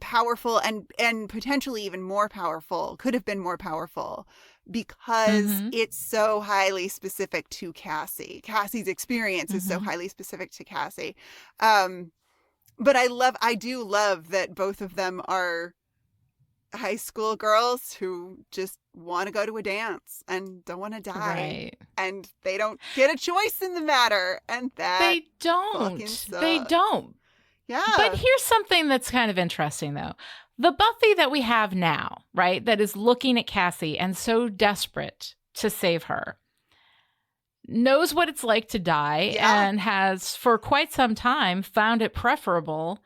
powerful and potentially even more powerful, could have been more powerful, because it's so highly specific to Cassie. Cassie's experience is so highly specific to Cassie. But I do love that both of them are high school girls who just want to go to a dance and don't want to die. Right. And they don't get a choice in the matter. And that they don't. They don't. Yeah. But here's something that's kind of interesting, though. The Buffy that we have now, right, that is looking at Cassie and so desperate to save her, knows what it's like to die and has for quite some time found it preferable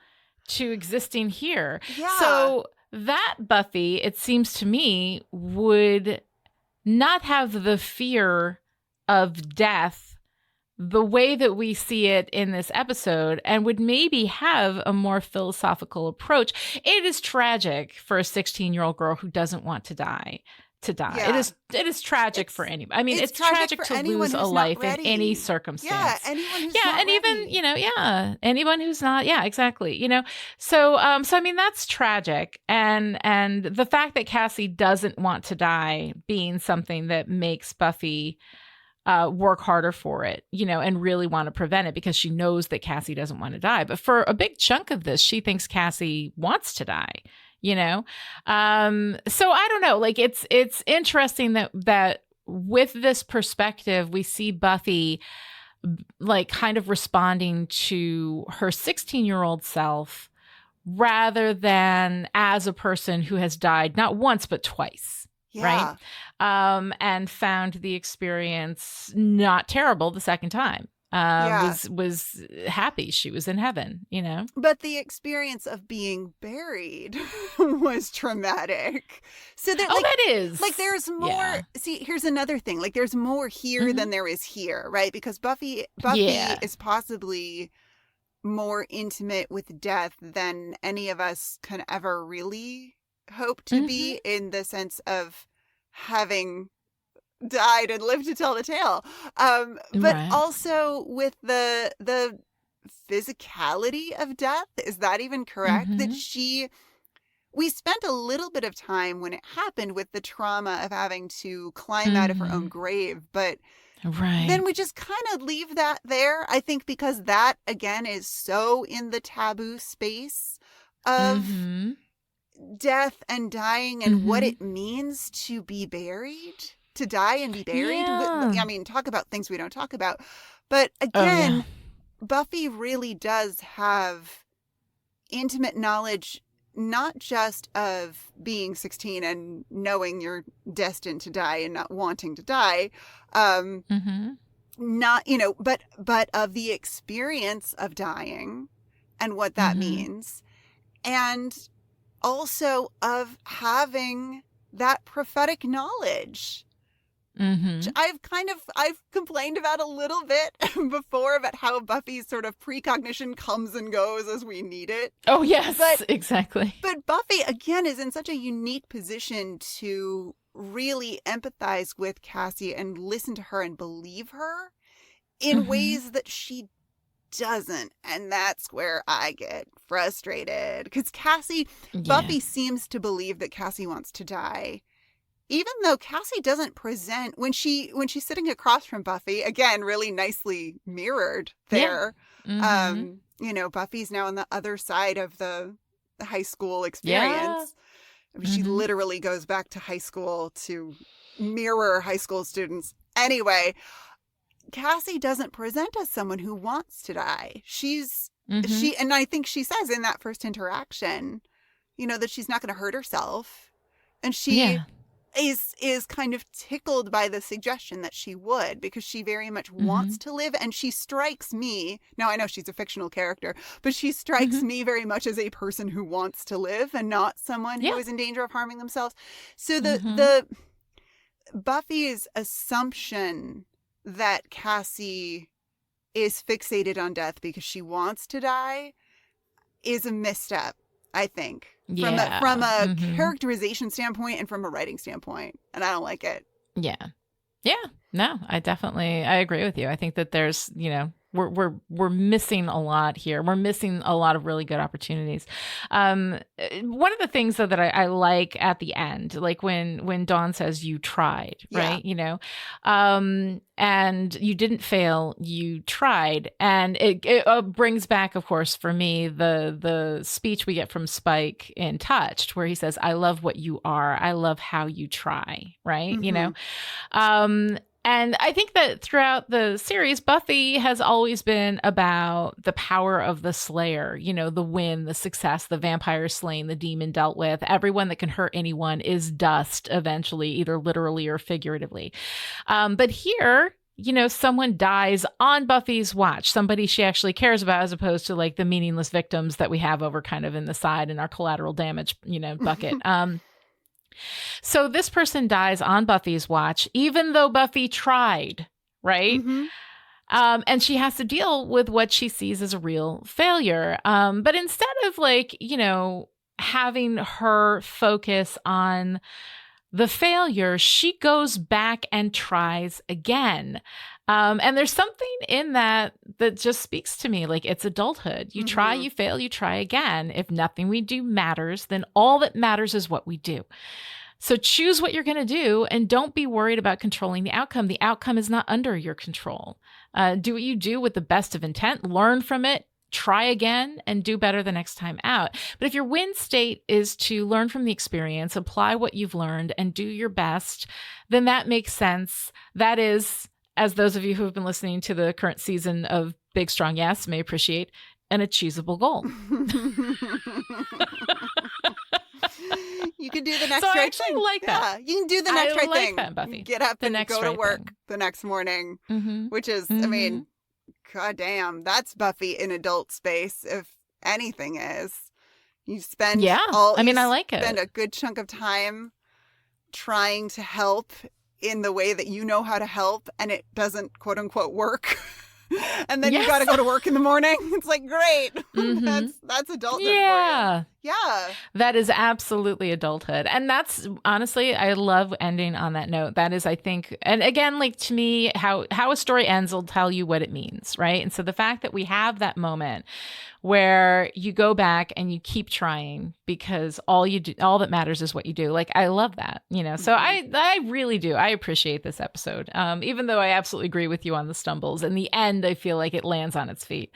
to existing here. Yeah. So that Buffy, it seems to me, would not have the fear of death the way that we see it in this episode, and would maybe have a more philosophical approach. It is tragic for a 16-year-old girl who doesn't want to die. Yeah. It is tragic for anybody. I mean, it's tragic to lose a life in any circumstance. Yeah, anyone who's not and ready. even, anyone who's not, exactly. So I mean, that's tragic. And the fact that Cassie doesn't want to die being something that makes Buffy work harder for it, and really want to prevent it, because she knows that Cassie doesn't want to die. But for a big chunk of this, she thinks Cassie wants to die. So I don't know, like it's interesting that with this perspective, we see Buffy like kind of responding to her 16-year-old self rather than as a person who has died not once, but twice. Yeah. Right. And found the experience not terrible the second time. Was happy she was in heaven, But the experience of being buried was traumatic. So that is like there's more. Yeah. See, here's another thing. Like there's more here than there is here, right? Because Buffy is possibly more intimate with death than any of us can ever really hope to be, in the sense of having died and lived to tell the tale. But also with the physicality of death. Is that even correct? That we spent a little bit of time when it happened with the trauma of having to climb out of her own grave, but then we just kind of leave that there. I think because that, again, is so in the taboo space of death and dying and what it means to be buried, to die and be buried. Yeah. I mean, talk about things we don't talk about. But again, Buffy really does have intimate knowledge, not just of being 16 and knowing you're destined to die and not wanting to die, not, you know, but of the experience of dying and what that means, and also of having that prophetic knowledge. I've complained about a little bit before about how Buffy's sort of precognition comes and goes as we need it. Oh, yes, exactly. But Buffy, again, is in such a unique position to really empathize with Cassie and listen to her and believe her in ways that she doesn't. And that's where I get frustrated. Because Buffy seems to believe that Cassie wants to die. Even though Cassie doesn't present when she's sitting across from Buffy, again, really nicely mirrored there. You know, Buffy's now on the other side of the high school experience. I mean, she literally goes back to high school to mirror high school students. Anyway, Cassie doesn't present as someone who wants to die. And I think she says in that first interaction, you know, that she's not going to hurt herself. And she is kind of tickled by the suggestion that she would, because she very much wants to live. And she strikes me, now I know she's a fictional character, but she strikes me very much as a person who wants to live and not someone who is in danger of harming themselves. So the Buffy's assumption that Cassie is fixated on death because she wants to die is a misstep, I think. From a characterization standpoint and from a writing standpoint. And I don't like it. Yeah. No, I agree with you. I think that there's, you know, we're missing a lot here. We're missing a lot of really good opportunities. One of the things though that I like at the end, like when Dawn says you tried, right? You know, and you didn't fail, you tried. And it brings back, of course, for me, the speech we get from Spike in Touched, where he says, I love what you are. I love how you try, right? You know? And I think that throughout the series, Buffy has always been about the power of the Slayer, you know, the win, the success, the vampire slain, the demon dealt with. Everyone that can hurt anyone is dust eventually, either literally or figuratively. But here, you know, someone dies on Buffy's watch, somebody she actually cares about, as opposed to like the meaningless victims that we have over kind of in the side in our collateral damage, you know, bucket. So this person dies on Buffy's watch, even though Buffy tried, right? And she has to deal with what she sees as a real failure. But instead of like, you know, having her focus on the failure, she goes back and tries again. And there's something in that just speaks to me. Like, it's adulthood. You try, you fail, you try again. If nothing we do matters, then all that matters is what we do. So choose what you're going to do and don't be worried about controlling the outcome. The outcome is not under your control. Do what you do with the best of intent, learn from it, try again, and do better the next time out. But if your win state is to learn from the experience, apply what you've learned, and do your best, then that makes sense. That is, as those of you who have been listening to the current season of Big Strong Yes may appreciate, an achievable goal. You can do the next so right I actually thing. like that. You can do the next right thing. That, Buffy. Get up the and next go to right work thing. the next morning, which is, I mean, goddamn, that's Buffy in adult space, if anything is. You spend I like it. Spend a good chunk of time trying to help in the way that you know how to help, and it doesn't, quote unquote, work. and then you Yes. got to go to work in the morning. It's like, great. Mhm. That's adulthood Yeah. for you. Yeah. That is absolutely adulthood. And that's honestly, I love ending on that note. That is, I think, and again, like to me, how a story ends will tell you what it means, right? And so the fact that we have that moment where you go back and you keep trying because all that matters is what you do. Like, I love that, so I really do. I appreciate this episode. Even though I absolutely agree with you on the stumbles. In the end, I feel like it lands on its feet.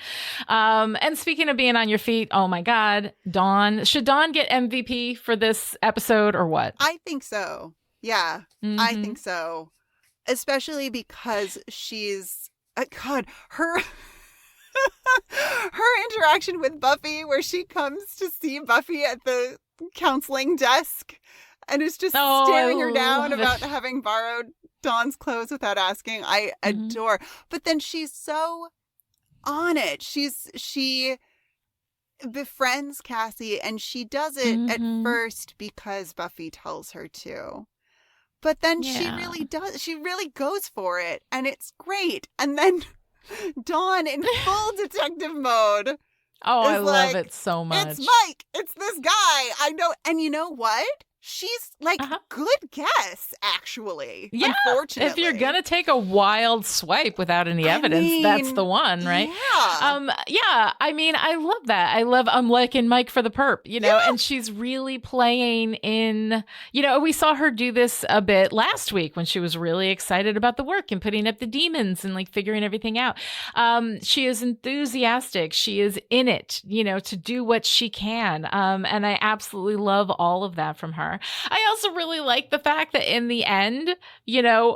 And speaking of being on your feet, oh my God, Dawn, should Dawn get MVP for this episode or what? I think so. Yeah, I think so. Especially because she's, God, her interaction with Buffy, where she comes to see Buffy at the counseling desk and is just staring her down about having borrowed Dawn's clothes without asking. I adore. But then she's so on it. She befriends Cassie, and she does it at first because Buffy tells her to. But then she really does. She really goes for it, and it's great. And then Dawn in full detective mode. Oh, I love it so much. It's Mike. It's this guy. I know. And you know what? She's like, good guess, actually. Yeah. Unfortunately. If you're going to take a wild swipe without any evidence, that's the one, right? Yeah. Yeah. I mean, I love that. I love I'm liking Mike for the perp, and she's really playing in, we saw her do this a bit last week when she was really excited about the work and putting up the demons and like figuring everything out. She is enthusiastic. She is in it, to do what she can. And I absolutely love all of that from her. I also really like the fact that in the end,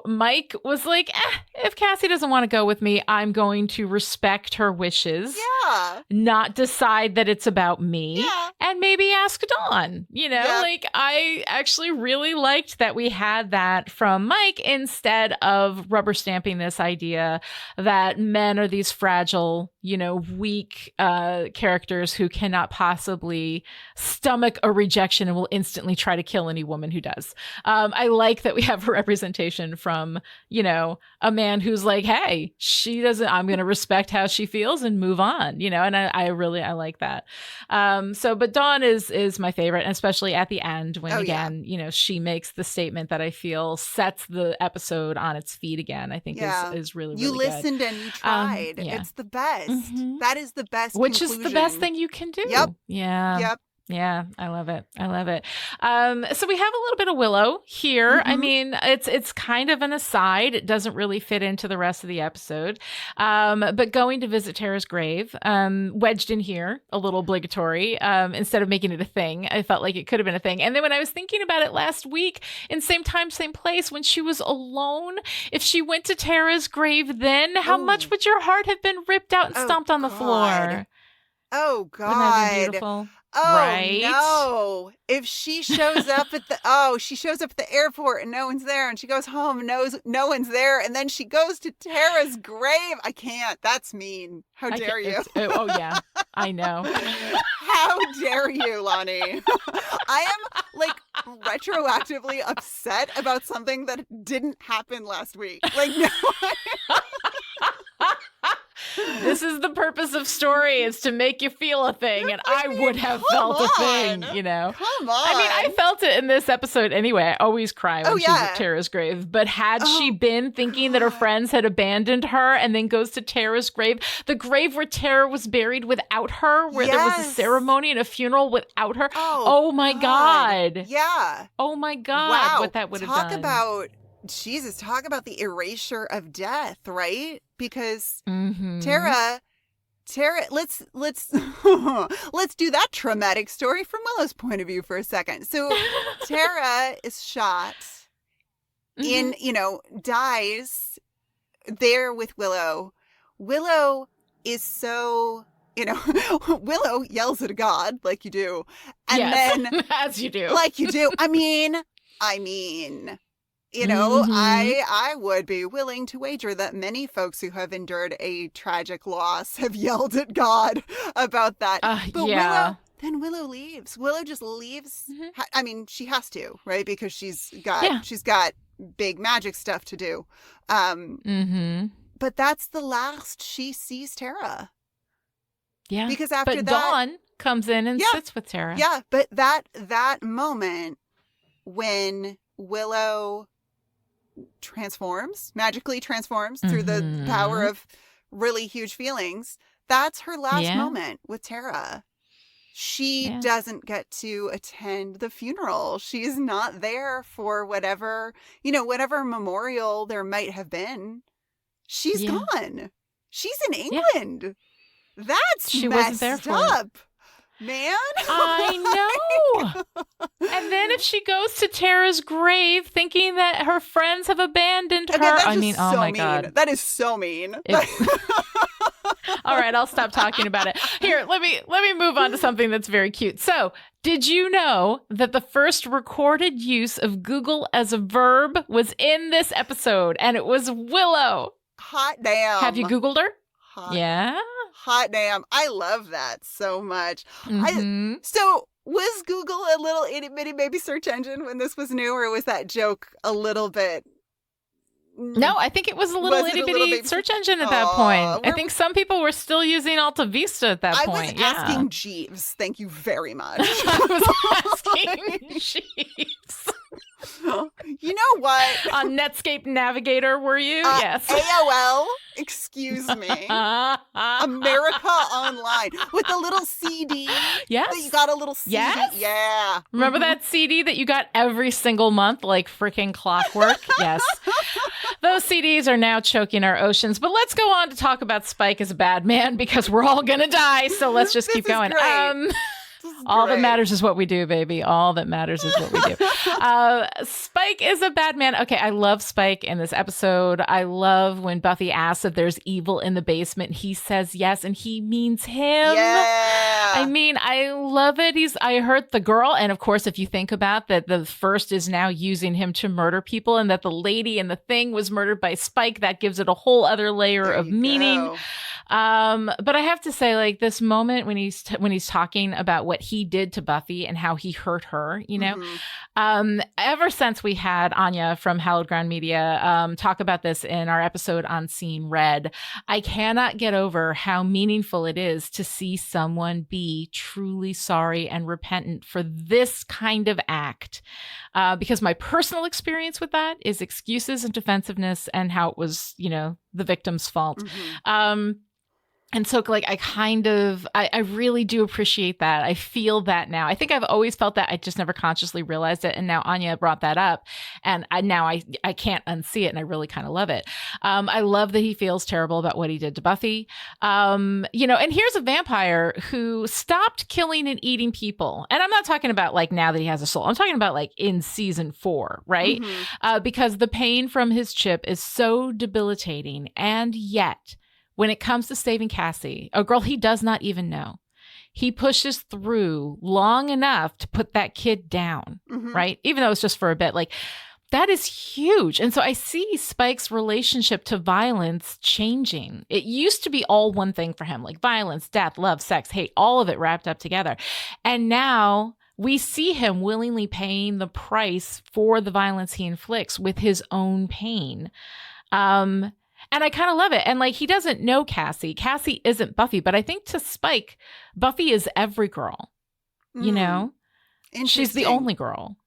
Mike was like, if Cassie doesn't want to go with me, I'm going to respect her wishes. Yeah. Not decide that it's about me. Yeah. And maybe ask Dawn. Like I actually really liked that we had that from Mike instead of rubber stamping this idea that men are these fragile, weak characters who cannot possibly stomach a rejection and will instantly try to kill any woman who does. I like that we have a representation from, a man who's like, hey, I'm going to respect how she feels and move on, and I like that. But Dawn is my favorite, and especially at the end when she makes the statement that I feel sets the episode on its feet again. I think is really, really you good. listened and you tried. It's the best. That is the best. Which is the best thing you can do. Yep. Yeah. Yep. Yeah, I love it. I love it. So we have a little bit of Willow here. I mean, it's kind of an aside. It doesn't really fit into the rest of the episode. But going to visit Tara's grave, wedged in here, a little obligatory, instead of making it a thing. I felt like it could have been a thing. And then when I was thinking about it last week, in same time, same place, when she was alone, if she went to Tara's grave then, how much would your heart have been ripped out and stomped on the floor? Oh, God. Wouldn't that be beautiful? Oh, right? no. If she shows up at the airport and no one's there, and she goes home and no one's there, and then she goes to Tara's grave. I can't. That's mean. How dare you? Oh, yeah. I know. How dare you, Lani? I am like retroactively upset about something that didn't happen last week. Like, no. This is the purpose of story, is to make you feel a thing, and I would have felt a thing, Come on. I mean, I felt it in this episode anyway. I always cry when she's at Tara's grave. But had she been thinking that her friends had abandoned her and then goes to Tara's grave, the grave where Tara was buried without her, where there was a ceremony and a funeral without her. Oh my God. Yeah. Oh my God. Wow. What that would have done. Talk about the erasure of death, right? Because Tara, let's let's do that traumatic story from Willow's point of view for a second. So Tara is shot in, dies there with Willow. Willow is so, Willow yells at God like you do. And then as you do. Like you do. I mean, I would be willing to wager that many folks who have endured a tragic loss have yelled at God about that. But Willow leaves. Willow just leaves. I mean, she has to, right? Because she's got big magic stuff to do. But but that's the last she sees Tara. Yeah. Because after but that, Dawn comes in and sits with Tara. Yeah, but that moment when Willow magically transforms through the power of really huge feelings, that's her last moment with Tara. She doesn't get to attend the funeral. She's not there for whatever memorial there might have been. She's gone. She's in England. That's she messed wasn't there for up. Man. I know. And then if she goes to Tara's grave thinking that her friends have abandoned her. I mean, oh my God. That is so mean. All right, I'll stop talking about it. Here, let me move on to something that's very cute. So, did you know that the first recorded use of Google as a verb was in this episode, and it was Willow? Hot damn. Have you Googled her? Hot damn. I love that so much. So was Google a little itty bitty baby search engine when this was new, or was that joke a little bit? No, I think it was a little itty bitty search engine at that point. I think some people were still using Alta Vista at that point. I was asking Jeeves. Thank you very much. I was asking Jeeves. You know what? On Netscape Navigator, were you? Yes. AOL, excuse me. America Online with a little CD. Yes. You got a little CD. Yes. Yeah. Remember that CD that you got every single month, like freaking clockwork? Yes. Those CDs are now choking our oceans. But let's go on to talk about Spike as a bad man, because we're all going to die. So let's just keep going. All that matters is what we do, baby. All that matters is what we do. Spike is a bad man. Okay, I love Spike in this episode. I love when Buffy asks if there's evil in the basement. He says yes, and he means him. Yeah. I mean, I love it. I hurt the girl. And of course, if you think about that, the first is now using him to murder people, and that the lady in the thing was murdered by Spike, that gives it a whole other layer of meaning. Go. But I have to say, like, this moment when he's talking about what he did to Buffy and how he hurt her, you know, ever since we had Anya from Hallowed Ground Media talk about this in our episode on Seeing Red, I cannot get over how meaningful it is to see someone be truly sorry and repentant for this kind of act. Because my personal experience with that is excuses and defensiveness, and how it was, you know, the victim's fault. And so, like, I really do appreciate that. I feel that now. I think I've always felt that. I just never consciously realized it. And now Anya brought that up. And I can't unsee it. And I really kind of love it. I love that he feels terrible about what he did to Buffy. You know, and here's a vampire who stopped killing and eating people. And I'm not talking about, like, now that he has a soul. I'm talking about, like, in season 4, right? Because the pain from his chip is so debilitating. And yet, when it comes to saving Cassie, a girl he does not even know, he pushes through long enough to put that kid down, right? Even though it's just for a bit. Like, that is huge. And so I see Spike's relationship to violence changing. It used to be all one thing for him, like violence, death, love, sex, hate, all of it wrapped up together. And now we see him willingly paying the price for the violence he inflicts with his own pain. And I kind of love it. And, like, he doesn't know Cassie. Cassie isn't Buffy, but I think to Spike, Buffy is every girl, you know? She's the only girl,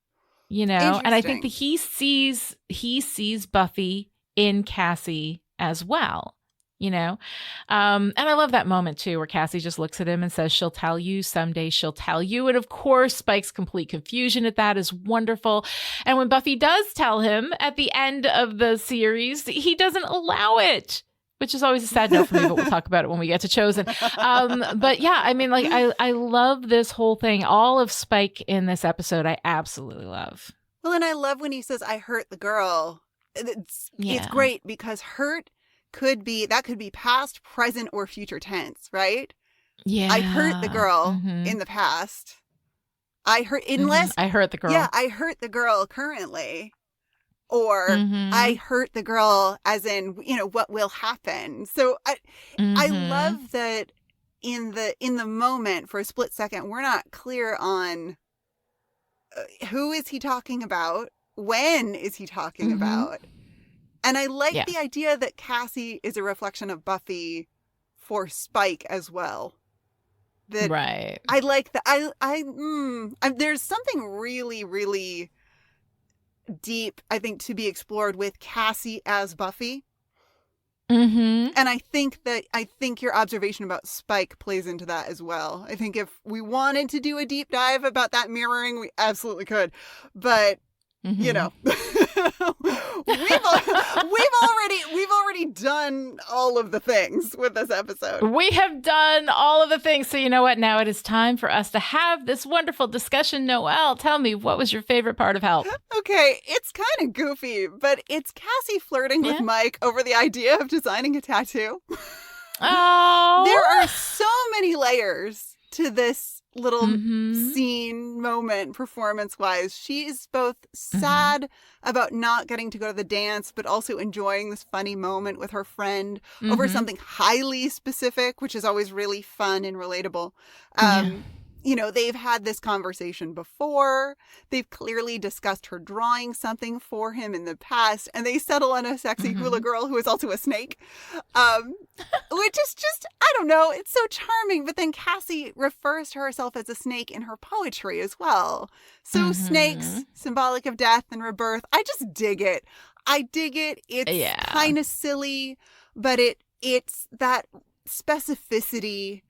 you know? And I think that he sees Buffy in Cassie as well, you know? And I love that moment too, where Cassie just looks at him and says, she'll tell you, someday she'll tell you. And of course, Spike's complete confusion at that is wonderful. And when Buffy does tell him at the end of the series, he doesn't allow it, which is always a sad note for me, but we'll talk about it when we get to Chosen. But yeah, I mean, like, I love this whole thing. All of Spike in this episode, I absolutely love. Well, and I love when he says, I hurt the girl. It's great because hurt could be past, present, or future tense, right? Yeah. I hurt the girl in the past. I hurt the girl. Yeah, I hurt the girl currently. Or I hurt the girl as in, you know, what will happen. So I love that in the moment, for a split second, we're not clear on who is he talking about? When is he talking about? And I like the idea that Cassie is a reflection of Buffy for Spike as well. That right. I like that. There's something really, really deep, I think, to be explored with Cassie as Buffy. Mm-hmm. And I think your observation about Spike plays into that as well. I think if we wanted to do a deep dive about that mirroring, we absolutely could. But you know, we've already done all of the things with this episode. We have done all of the things. So you know what? Now it is time for us to have this wonderful discussion. Noelle, tell me, what was your favorite part of Help? Okay, it's kind of goofy, but it's Cassie flirting with Mike over the idea of designing a tattoo. Oh, there are so many layers to this little scene moment performance-wise. She is both sad about not getting to go to the dance, but also enjoying this funny moment with her friend over something highly specific, which is always really fun and relatable. You know, they've had this conversation before. They've clearly discussed her drawing something for him in the past, and they settle on a sexy hula girl who is also a snake, which is just, I don't know, it's so charming. But then Cassie refers to herself as a snake in her poetry as well. So snakes, symbolic of death and rebirth. I just dig it. I dig it. It's kind of silly, but it's that specificity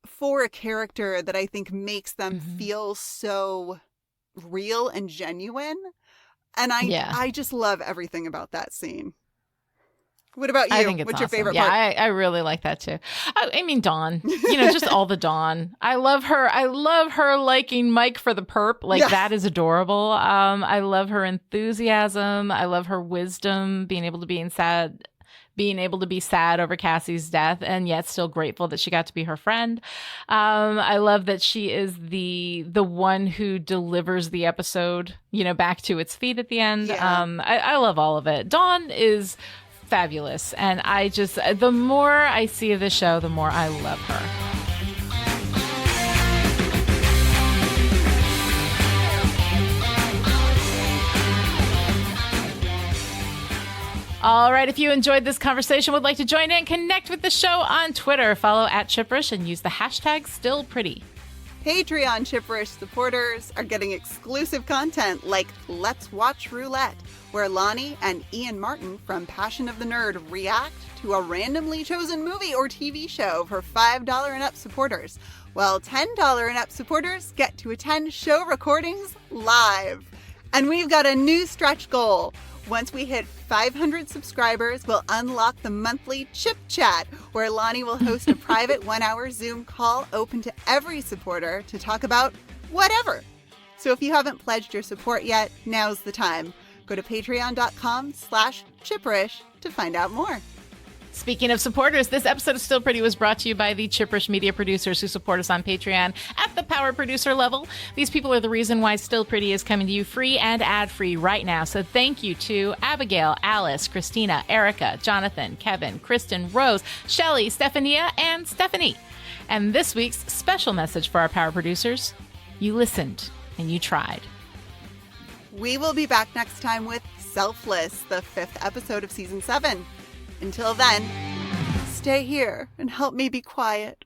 for a character that I think makes them feel so real and genuine. And I just love everything about that scene. What about you? I think it's What's awesome. your favorite part? I really like that too. I mean, Dawn, you know, just all the Dawn. I love her. I love her liking Mike for the perp. Like that is adorable. I love her enthusiasm. I love her wisdom, being able to be sad over Cassie's death and yet still grateful that she got to be her friend. I love that she is the one who delivers the episode, you know, back to its feet at the end. I love all of it. Dawn is fabulous. And the more I see of the show, the more I love her. All right, if you enjoyed this conversation, would like to join in, connect with the show on Twitter. Follow @Chipperish and use the hashtag #StillPretty. Patreon Chipperish supporters are getting exclusive content like Let's Watch Roulette, where Lani and Ian Martin from Passion of the Nerd react to a randomly chosen movie or TV show for $5 and up supporters, while $10 and up supporters get to attend show recordings live. And we've got a new stretch goal. Once we hit 500 subscribers, we'll unlock the monthly Chip Chat, where Lani will host a private 1-hour Zoom call open to every supporter to talk about whatever. So if you haven't pledged your support yet, now's the time. Go to patreon.com/Chipperish to find out more. Speaking of supporters, this episode of Still Pretty was brought to you by the Chipperish media producers who support us on Patreon at the power producer level. These people are the reason why Still Pretty is coming to you free and ad-free right now. So thank you to Abigail, Alice, Christina, Erica, Jonathan, Kevin, Kristen, Rose, Shelley, Stephania, and Stephanie. And this week's special message for our power producers: you listened and you tried. We will be back next time with Selfless, the 5th episode of Season 7. Until then, stay here and help me be quiet.